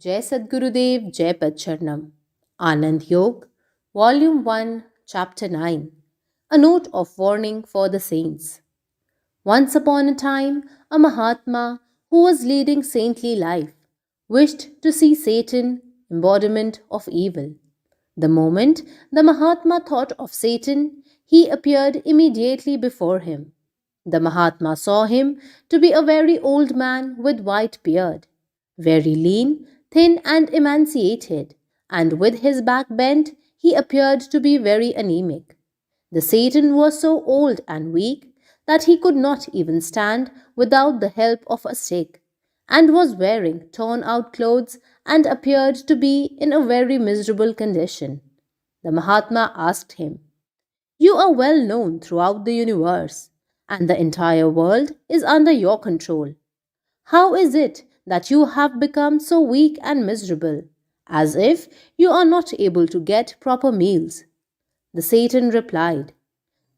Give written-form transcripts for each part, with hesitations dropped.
Jai Sadgurudev, Jai Padcharanam. Anand Yog, Volume 1, Chapter 9. A Note of Warning for the Saints. Once upon a time, a Mahatma who was leading saintly life wished to see Satan, embodiment of evil. The moment the Mahatma thought of Satan, he appeared immediately before him. The Mahatma saw him to be a very old man with white beard, very lean, thin, and emaciated, and with his back bent, he appeared to be very anemic. The Satan was so old and weak that he could not even stand without the help of a stick, and was wearing torn out clothes and appeared to be in a very miserable condition. The Mahatma asked him, "You are well known throughout the universe, and the entire world is under your control. How is it that you have become so weak and miserable, as if you are not able to get proper meals?" The Satan replied,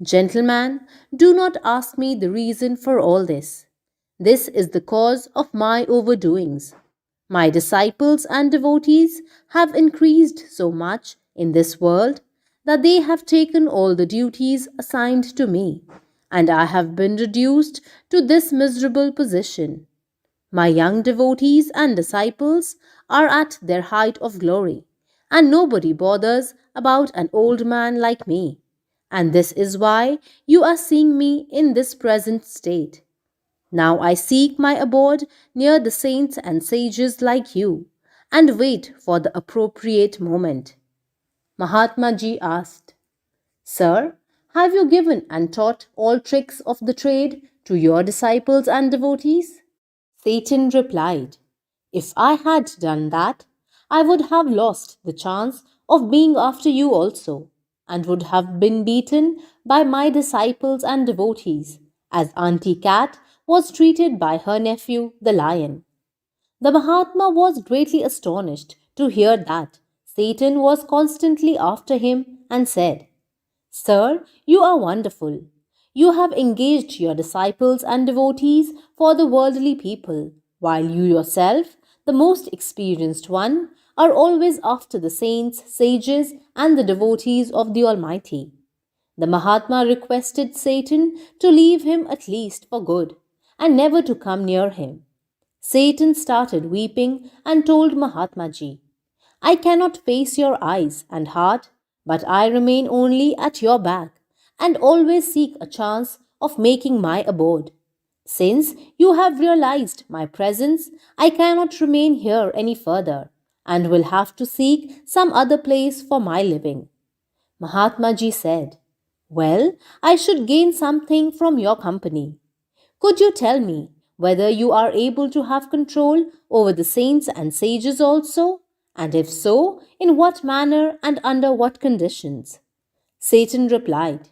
"Gentleman, do not ask me the reason for all this. This is the cause of my overdoings. My disciples and devotees have increased so much in this world that they have taken all the duties assigned to me, and I have been reduced to this miserable position. My young devotees and disciples are at their height of glory, and nobody bothers about an old man like me. And this is why you are seeing me in this present state. Now I seek my abode near the saints and sages like you, and wait for the appropriate moment." Mahatma Ji asked, "Sir, have you given and taught all tricks of the trade to your disciples and devotees?" Satan replied, "If I had done that, I would have lost the chance of being after you also, and would have been beaten by my disciples and devotees, as Auntie Cat was treated by her nephew, the lion." The Mahatma was greatly astonished to hear that Satan was constantly after him and said, "Sir, you are wonderful. You have engaged your disciples and devotees for the worldly people, while you yourself, the most experienced one, are always after the saints, sages, and the devotees of the Almighty." The Mahatma requested Satan to leave him at least for good, and never to come near him. Satan started weeping and told Mahatma Ji, "I cannot face your eyes and heart, but I remain only at your back, and always seek a chance of making my abode. Since you have realized my presence, I cannot remain here any further, and will have to seek some other place for my living." Mahatma Ji said, "Well, I should gain something from your company. Could you tell me whether you are able to have control over the saints and sages also? And if so, in what manner and under what conditions?" Satan replied,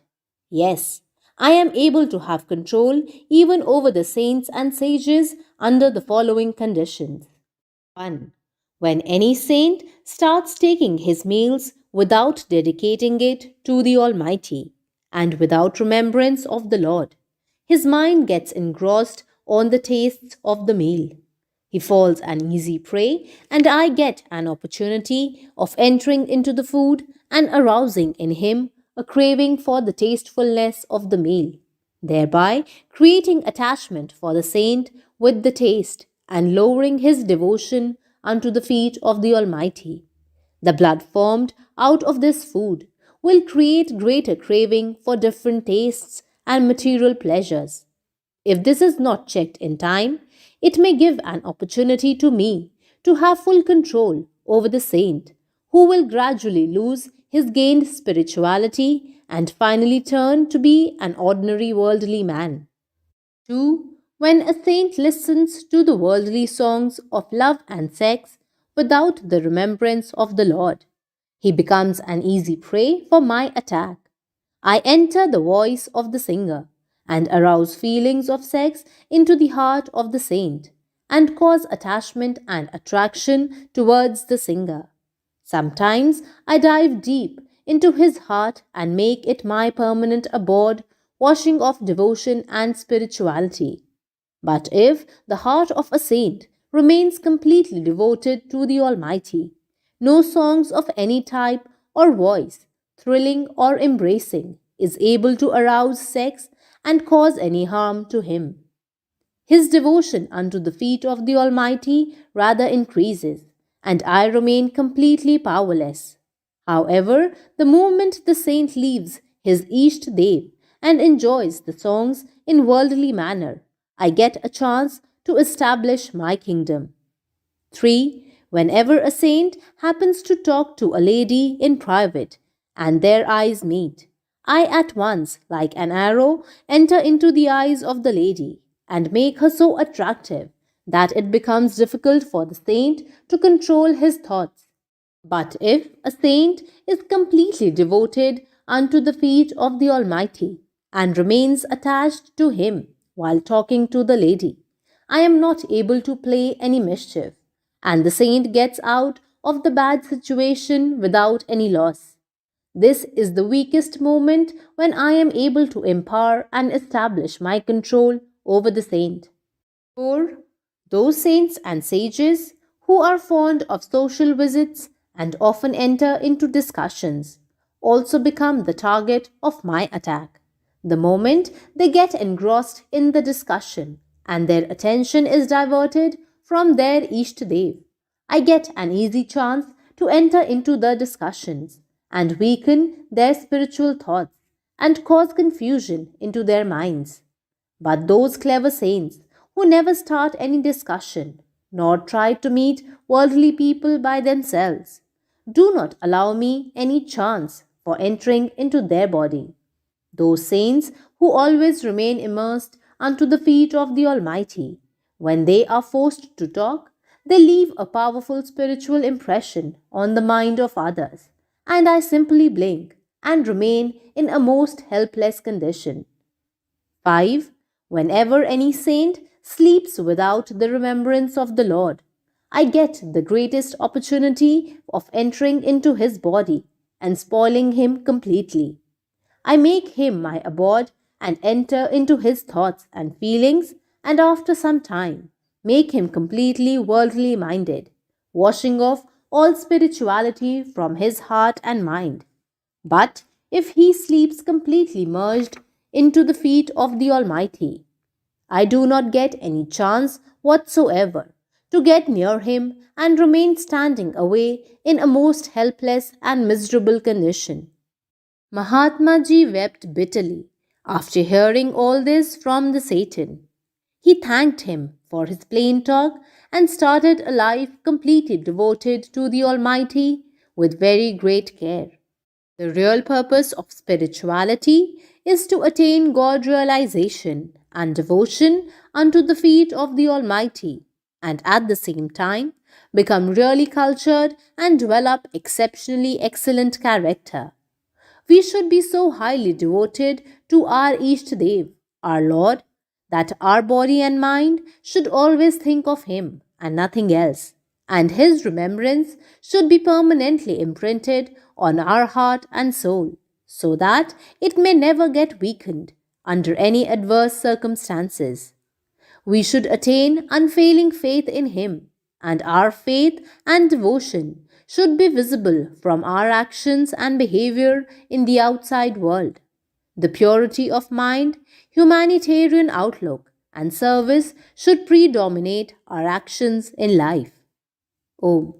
"Yes, I am able to have control even over the saints and sages under the following conditions. 1. When any saint starts taking his meals without dedicating it to the Almighty, and without remembrance of the Lord, his mind gets engrossed on the tastes of the meal. He falls an easy prey, and I get an opportunity of entering into the food and arousing in him a craving for the tastefulness of the meal, thereby creating attachment for the saint with the taste and lowering his devotion unto the feet of the Almighty. The blood formed out of this food will create greater craving for different tastes and material pleasures. If this is not checked in time, it may give an opportunity to me to have full control over the saint, who will gradually lose his gained spirituality and finally turn to be an ordinary worldly man. 2. When a saint listens to the worldly songs of love and sex without the remembrance of the Lord, he becomes an easy prey for my attack. I enter the voice of the singer and arouse feelings of sex into the heart of the saint and cause attachment and attraction towards the singer. Sometimes I dive deep into his heart and make it my permanent abode, washing off devotion and spirituality. But if the heart of a saint remains completely devoted to the Almighty. No songs of any type or voice, thrilling or embracing, is able to arouse sex and cause any harm to him. His devotion unto the feet of the Almighty rather increases, and I remain completely powerless. However, the moment the saint leaves his Isht Dev and enjoys the songs in worldly manner, I get a chance to establish my kingdom. 3. Whenever a saint happens to talk to a lady in private and their eyes meet, I at once, like an arrow, enter into the eyes of the lady and make her so attractive that it becomes difficult for the saint to control his thoughts. But if a saint is completely devoted unto the feet of the Almighty and remains attached to him while talking to the lady, I am not able to play any mischief, and the saint gets out of the bad situation without any loss. This is the weakest moment when I am able to empower and establish my control over the saint. 4. Those saints and sages who are fond of social visits and often enter into discussions also become the target of my attack. The moment they get engrossed in the discussion and their attention is diverted from their Ishtadev, I get an easy chance to enter into the discussions and weaken their spiritual thoughts and cause confusion into their minds. But those clever saints who never start any discussion nor try to meet worldly people by themselves do not allow me any chance for entering into their body. Those saints who always remain immersed unto the feet of the Almighty, when they are forced to talk, they leave a powerful spiritual impression on the mind of others, and I simply blink and remain in a most helpless condition. 5. Whenever any saint sleeps without the remembrance of the Lord, I get the greatest opportunity of entering into his body and spoiling him completely. I make him my abode and enter into his thoughts and feelings, and after some time, make him completely worldly minded, washing off all spirituality from his heart and mind. But if he sleeps completely merged into the feet of the Almighty, I do not get any chance whatsoever to get near him and remain standing away in a most helpless and miserable condition. Mahatma Ji wept bitterly after hearing all this from the Satan. He thanked him for his plain talk and started a life completely devoted to the Almighty with very great care. The real purpose of spirituality is to attain God realization and devotion unto the feet of the Almighty, and at the same time become really cultured and develop exceptionally excellent character. We should be so highly devoted to our Ishtadev, our Lord, that our body and mind should always think of Him and nothing else, and His remembrance should be permanently imprinted on our heart and soul, so that it may never get weakened under any adverse circumstances. We should attain unfailing faith in Him, and our faith and devotion should be visible from our actions and behavior in the outside world. The purity of mind, humanitarian outlook, and service should predominate our actions in life. Om.